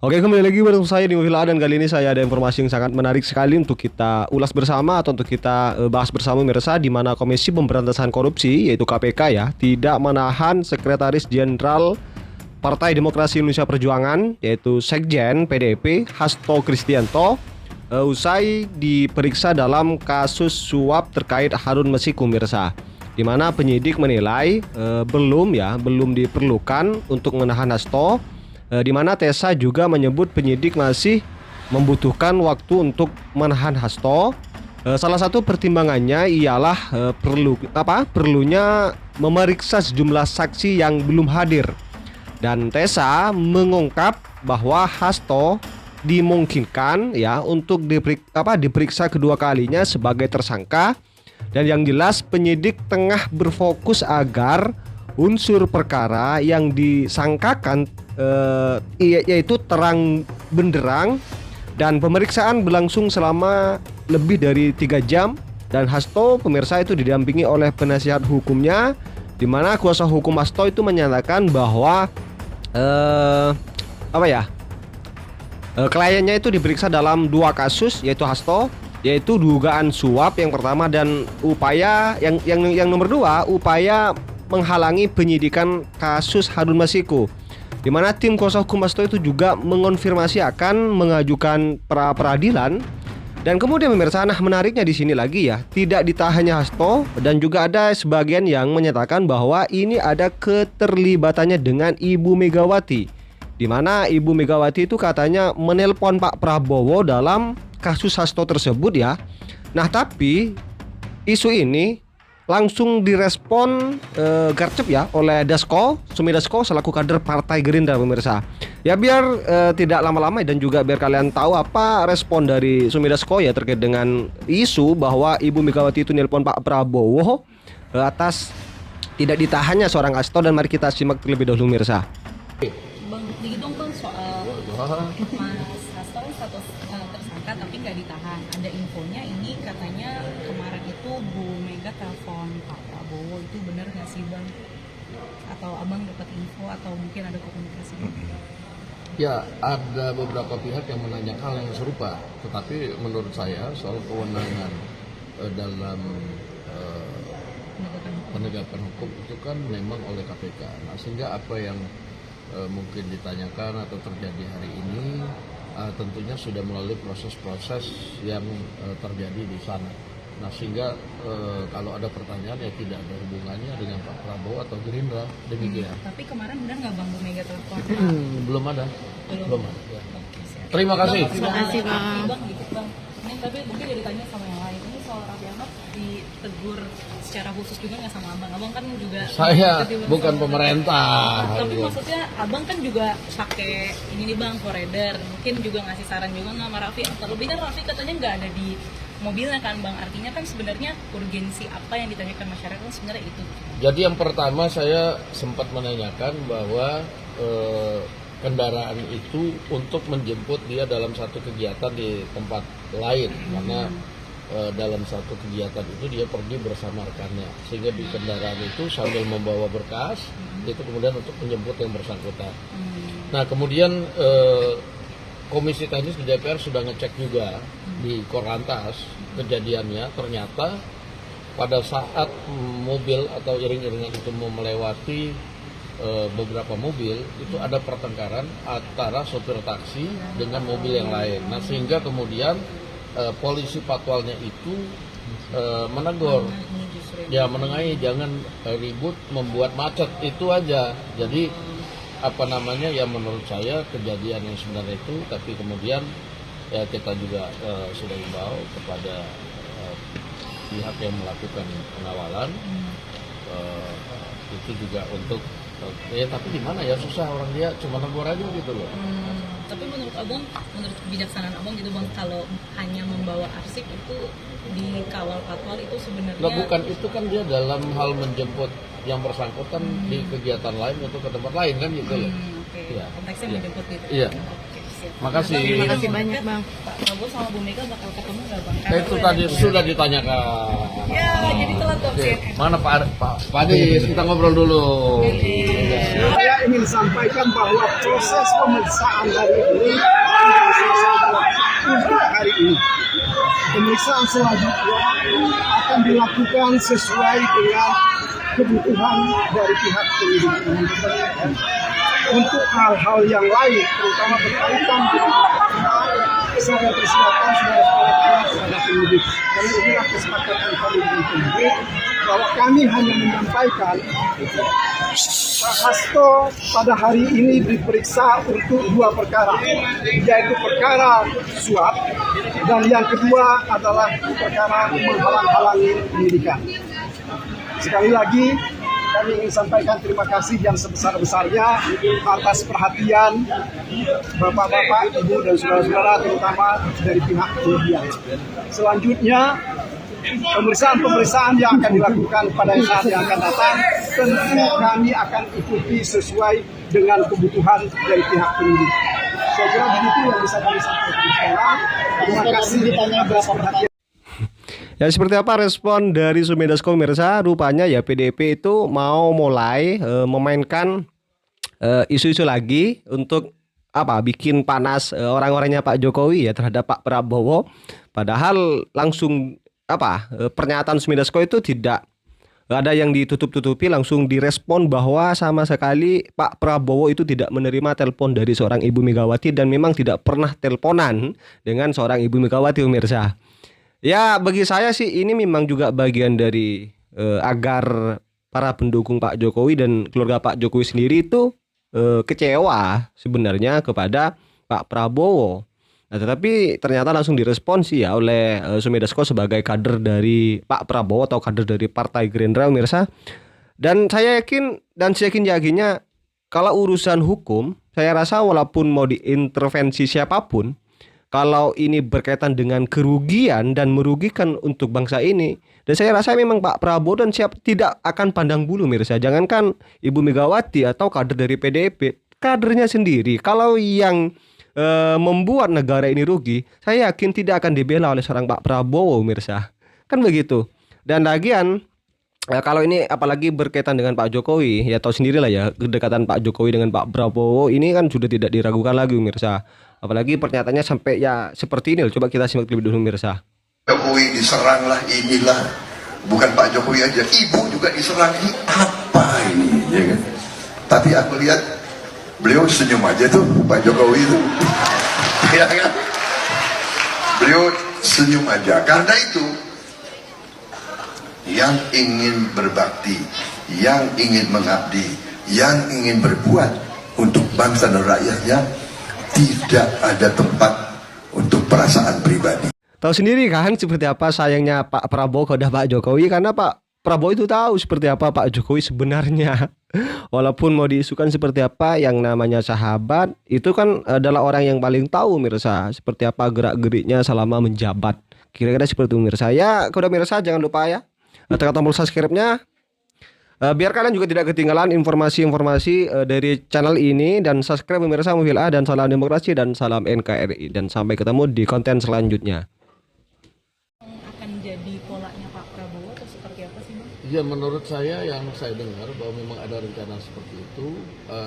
Oke, kembali lagi bersama saya di Movila, dan kali ini saya ada informasi yang sangat menarik sekali untuk kita ulas bersama atau untuk kita bahas bersama pemirsa, di mana Komisi Pemberantasan Korupsi yaitu KPK ya tidak menahan Sekretaris Jenderal Partai Demokrasi Indonesia Perjuangan yaitu Sekjen PDIP Hasto Kristianto usai diperiksa dalam kasus suap terkait Harun Masiku pemirsa. Di mana penyidik menilai belum diperlukan untuk menahan Hasto. Di mana Tessa juga menyebut penyidik masih membutuhkan waktu untuk menahan Hasto. Salah satu pertimbangannya ialah perlunya memeriksa sejumlah saksi yang belum hadir. Dan Tessa mengungkap bahwa Hasto dimungkinkan ya untuk diperiksa kedua kalinya sebagai tersangka, dan yang jelas penyidik tengah berfokus agar unsur perkara yang disangkakan yaitu terang benderang, dan pemeriksaan berlangsung selama lebih dari 3 jam. Dan Hasto pemirsa itu didampingi oleh penasihat hukumnya, di mana kuasa hukum Hasto itu menyatakan bahwa kliennya itu diperiksa dalam 2 kasus yaitu Hasto, yaitu dugaan suap yang pertama, dan upaya yang nomor 2 upaya menghalangi penyidikan kasus Harun Masiku, di mana tim kuasa hukum Hasto itu juga mengonfirmasi akan mengajukan pra peradilan. Dan kemudian pemirsa, nah menariknya di sini lagi ya, tidak ditahannya Hasto, dan juga ada sebagian yang menyatakan bahwa ini ada keterlibatannya dengan Ibu Megawati, di mana Ibu Megawati itu katanya menelpon Pak Prabowo dalam kasus Hasto tersebut ya. Nah tapi isu ini langsung direspon gercep ya oleh Sumi Dasko selaku kader Partai Gerindra pemirsa. Ya biar tidak lama-lama dan juga biar kalian tahu apa respon dari Sumi Dasko ya terkait dengan isu bahwa Ibu Megawati itu nelpon Pak Prabowo atas tidak ditahannya seorang Hasto, dan mari kita simak terlebih dahulu pemirsa. Bang, dihitung tuh soal Mas Hasto status tersangka tapi nggak ditahan. Ada infonya ini katanya kemarin itu Bu Mega telepon Pak Prabowo, itu benar nggak sih Bang? Atau Abang dapat info atau mungkin ada komunikasi? Ya, ada beberapa pihak yang menanyakan hal yang serupa, tetapi menurut saya soal kewenangan dalam penegakan hukum itu kan memang oleh KPK. Nah, sehingga apa yang mungkin ditanyakan atau terjadi hari ini tentunya sudah melalui proses-proses yang terjadi di sana. Nah, sehingga kalau ada pertanyaan ya tidak ada hubungannya dengan Pak Prabowo atau Gerindra, demikian. Tapi kemarin benar nggak Bang Bu Mega telepon? Belum ada. Belum. Ya. Oke, siap. Terima kasih. Terima kasih Bang. Bang, dikit Bang. Ini tapi mungkin jadi tanya sama yang lain. Ini soal Raffi Ahmad ditegur secara khusus juga nggak sama Abang? Abang kan juga Saya bukan pemerintah. Tapi maksudnya Abang kan juga pakai ini nih Bang, Forerunner. Mungkin juga ngasih saran juga sama Raffi. Terlebih kan Raffi katanya nggak ada di mobilnya kan Bang. Artinya kan sebenarnya urgensi apa yang ditanyakan masyarakat kan sebenarnya itu. Jadi yang pertama saya sempat menanyakan bahwa kendaraan itu untuk menjemput dia dalam satu kegiatan di tempat lain, karena dalam satu kegiatan itu dia pergi bersama rekannya, sehingga di kendaraan itu sambil membawa berkas itu kemudian untuk menjemput yang bersangkutan. Nah kemudian Komisi Teknis di DPR sudah ngecek juga di Korlantas kejadiannya, ternyata pada saat mobil atau iring-iringan itu mau melewati beberapa mobil, itu ada pertengkaran antara sopir taksi dengan mobil yang lain. Nah sehingga kemudian polisi patwalnya itu menegur, ya menengahi, jangan ribut membuat macet, itu aja. Jadi ya menurut saya kejadian yang sebenarnya itu, tapi kemudian ya kita juga sudah himbau kepada pihak yang melakukan pengawalan itu juga untuk tapi gimana ya, susah, orang dia cuma negur aja gitu loh. Tapi menurut Abang, menurut kebijaksanaan Abang gitu Bang, kalau hanya membawa arsip itu dikawal patwal itu sebenarnya bukan, itu kan dia dalam hal menjemput yang bersangkutan di kegiatan lain atau ke tempat lain kan gitu loh. Ya. Konteksnya menjemput gitu. Iya. Oke, siap. Makasih. Terima kasih banyak Bang. Pak Prabowo sama Bu Mega bakal ketemu nggak Bang? Itu tadi sudah ditanyakan. Ya, jadi telat dong sih. Mana Pak Adi? Kita ngobrol dulu. Iya. ingin sampaikan bahwa proses pemeriksaan hari ini tidak selesai untuk hari ini. Pemeriksaan selanjutnya akan dilakukan sesuai dengan kebutuhan dari pihak penyidik. Untuk hal-hal yang lain, terutama berkaitan dengan saya persilakan saudara penyidik. Karena inilah kesepakatan kami dengan penyidik bahwa kami hanya menyampaikan Pak Hasto pada hari ini diperiksa untuk 2 perkara, yaitu perkara suap dan yang kedua adalah perkara menghalang-halangi penyidikan. Sekali lagi kami ingin sampaikan terima kasih yang sebesar-besarnya atas perhatian Bapak-bapak, Ibu dan saudara-saudara terutama dari pihak penyidik. Selanjutnya pemeriksaan-pemeriksaan yang akan dilakukan pada saat yang akan datang tentu kami akan ikuti sesuai dengan kebutuhan dari pihak penyidik. Saya kira begitu yang bisa kami sampaikan sekarang. Terima kasih atas perhatian. Ya, seperti apa respon dari Sumedasko pemirsa? Rupanya ya PDIP itu mau mulai memainkan isu-isu lagi untuk apa? Bikin panas orang-orangnya Pak Jokowi ya terhadap Pak Prabowo. Padahal langsung pernyataan Sumedasko itu tidak ada yang ditutup-tutupi, langsung direspon bahwa sama sekali Pak Prabowo itu tidak menerima telepon dari seorang Ibu Megawati dan memang tidak pernah teleponan dengan seorang Ibu Megawati pemirsa. Ya, bagi saya sih ini memang juga bagian dari agar para pendukung Pak Jokowi dan keluarga Pak Jokowi sendiri itu kecewa sebenarnya kepada Pak Prabowo. Nah, tetapi ternyata langsung direspon sih ya oleh Sumedasko sebagai kader dari Pak Prabowo atau kader dari Partai Gerindra pemirsa. Dan saya yakin dan seyakin-yakinnya kalau urusan hukum, saya rasa walaupun mau diintervensi siapapun, kalau ini berkaitan dengan kerugian dan merugikan untuk bangsa ini, dan saya rasa memang Pak Prabowo dan tidak akan pandang bulu mirsa. Jangankan Ibu Megawati atau kader dari PDIP, kadernya sendiri kalau yang membuat negara ini rugi, saya yakin tidak akan dibela oleh seorang Pak Prabowo mirsa. Kan begitu. Dan lagian kalau ini apalagi berkaitan dengan Pak Jokowi, ya tahu sendirilah ya kedekatan Pak Jokowi dengan Pak Prabowo ini kan sudah tidak diragukan lagi mirsa. Apalagi pernyataannya sampai ya seperti ini. Coba kita simak lebih dulu mirsa. Jokowi diseranglah inilah, bukan Pak Jokowi aja, Ibu juga diserang. Ini apa ini, ya kan? Tapi aku lihat beliau senyum aja tuh Pak Jokowi itu, ya kan? Beliau senyum aja. Karena itu yang ingin berbakti, yang ingin mengabdi, yang ingin berbuat untuk bangsa dan rakyatnya, tidak ada tempat untuk perasaan pribadi. Tahu sendiri kan seperti apa sayangnya Pak Prabowo kepada Pak Jokowi, karena Pak Prabowo itu tahu seperti apa Pak Jokowi sebenarnya. Walaupun mau diisukan seperti apa, yang namanya sahabat itu kan adalah orang yang paling tahu mirsa seperti apa gerak-geriknya selama menjabat. Kira-kira seperti itu mirsa. Ya, kepada mirsa jangan lupa ya tekan tombol subscribe-nya. Biar kalian juga tidak ketinggalan informasi-informasi dari channel ini, dan subscribe pemirsa Mobil A, dan salam demokrasi dan salam NKRI, dan sampai ketemu di konten selanjutnya. Akan jadi polanya Pak Prabowo atau seperti apa sih Bang? Ya, menurut saya yang saya dengar bahwa memang ada rencana seperti itu.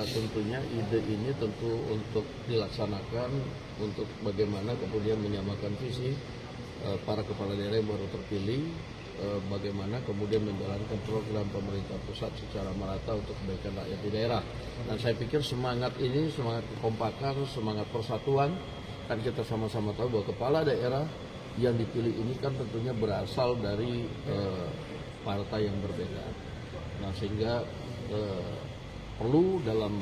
Tentunya ide ini tentu untuk dilaksanakan untuk bagaimana kemudian menyamakan visi para kepala daerah yang baru terpilih, bagaimana kemudian menjalankan program pemerintah pusat secara merata untuk kebaikan rakyat di daerah. Dan saya pikir semangat ini, semangat kekompakan, semangat persatuan, kan kita sama-sama tahu bahwa kepala daerah yang dipilih ini kan tentunya berasal dari partai yang berbeda. Nah, sehingga perlu dalam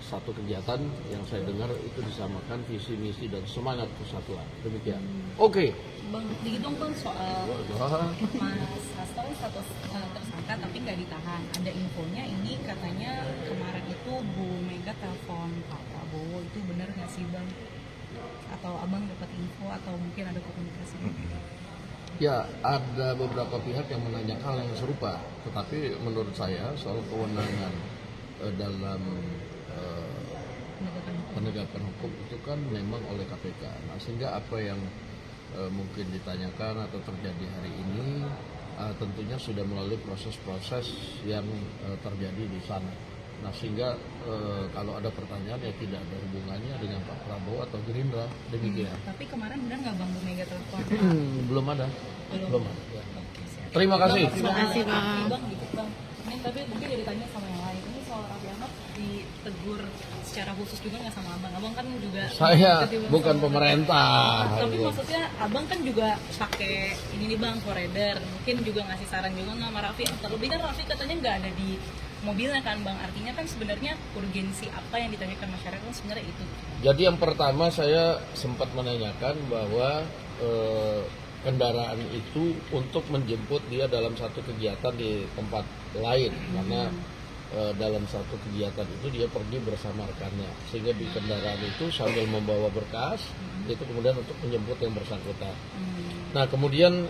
satu kegiatan yang saya dengar itu disamakan visi misi dan semangat persatuan. Demikian. Oke. Bang, dihitung kan soal Mas Hasto status tersangka tapi nggak ditahan. Ada infonya ini katanya kemarin itu Bu Mega telepon Pak Prabowo, itu benar nggak sih Bang? Atau Abang dapat info atau mungkin ada komunikasi? Ya, ada beberapa pihak yang menanyakan hal yang serupa, tetapi menurut saya soal kewenangan dalam penegakan hukum itu kan memang oleh KPK. Nah, sehingga apa yang mungkin ditanyakan atau terjadi hari ini tentunya sudah melalui proses-proses yang terjadi di sana. Nah sehingga kalau ada pertanyaan ya tidak ada hubungannya dengan Pak Prabowo atau Gerindra, demikian. Tapi kemarin benar nggak Bang Bu Mega telepon? Belum ada. Belum. Ya. Oke, siap. Terima kasih. Terima kasih Bang. Dikit Bang. Ini tapi mungkin jadi tanya sama yang lain. Ini soal Raffi Ahmad ditegur secara khusus juga nggak sama Abang? Abang kan juga Saya ketimbang bukan sama- pemerintah. Tapi maksudnya Abang kan juga pakai ini nih Bang, Forerunner. Mungkin juga ngasih saran juga nggak sama Raffi. Terlebih kan Raffi katanya nggak ada di mobilnya kan Bang. Artinya kan sebenarnya urgensi apa yang ditanyakan masyarakat kan sebenarnya itu. Jadi yang pertama saya sempat menanyakan bahwa kendaraan itu untuk menjemput dia dalam satu kegiatan di tempat lain, karena dalam satu kegiatan itu dia pergi bersama rekannya, sehingga di kendaraan itu sambil membawa berkas itu kemudian untuk menjemput yang bersangkutan. Nah kemudian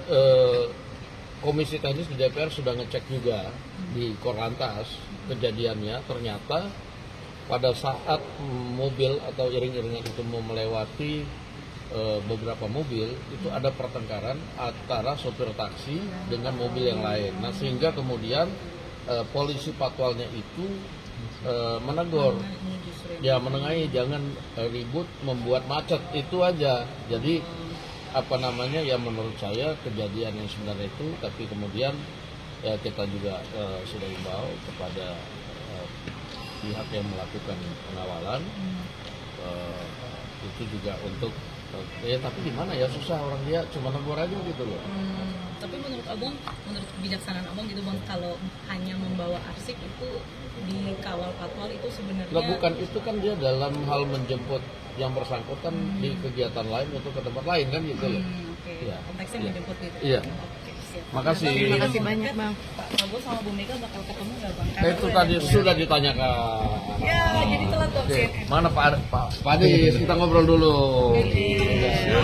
Komisi Teknis di DPR sudah ngecek juga di Korlantas kejadiannya, ternyata pada saat mobil atau iring-iringan itu mau melewati beberapa mobil, itu ada pertengkaran antara sopir taksi dengan mobil yang lain. Nah sehingga kemudian polisi patwalnya itu menegur, ya menengahi, jangan ribut membuat macet, itu aja. Jadi apa namanya ya, menurut saya kejadian yang sebenarnya itu, tapi kemudian ya kita juga sudah himbau kepada pihak yang melakukan pengawalan, itu juga untuk ya, tapi gimana ya, susah, orang dia cuma negur aja gitu loh. Tapi menurut Abang, menurut kebijaksanaan Abang gitu Bang, kalau hanya membawa arsip itu dikawal patwal itu sebenarnya Lah bukan, itu kan dia dalam hal menjemput yang bersangkutan di kegiatan lain untuk ke tempat lain kan gitu loh. Oke, Iya. konteksnya Iya. menjemput gitu. Iya. Oke, siap. Makasih. Terima Terima banyak Bang. Pak Prabowo sama Bu Mega bakal ketemu nggak Bang? Itu tadi sudah ditanyakan. Ya, jadi telat dong. Oke, mana Pak Adis, kita ngobrol dulu.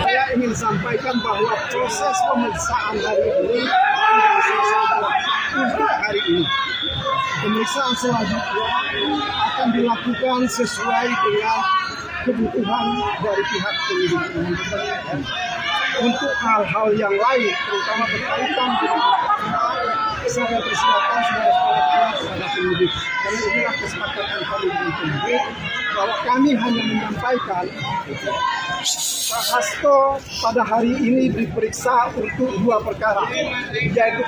Saya ingin sampaikan bahwa proses pemeriksaan hari ini sudah selesai untuk hari ini. Pemeriksaan selanjutnya akan dilakukan sesuai dengan kebutuhan dari pihak penyidik. Untuk hal-hal yang lain, terutama berkaitan dengan saya persilakan saudara penyidik. Karena inilah kesepakatan kami dengan penyidik bahwa kami hanya menyampaikan Pak Hasto pada hari ini diperiksa untuk 2 perkara, yaitu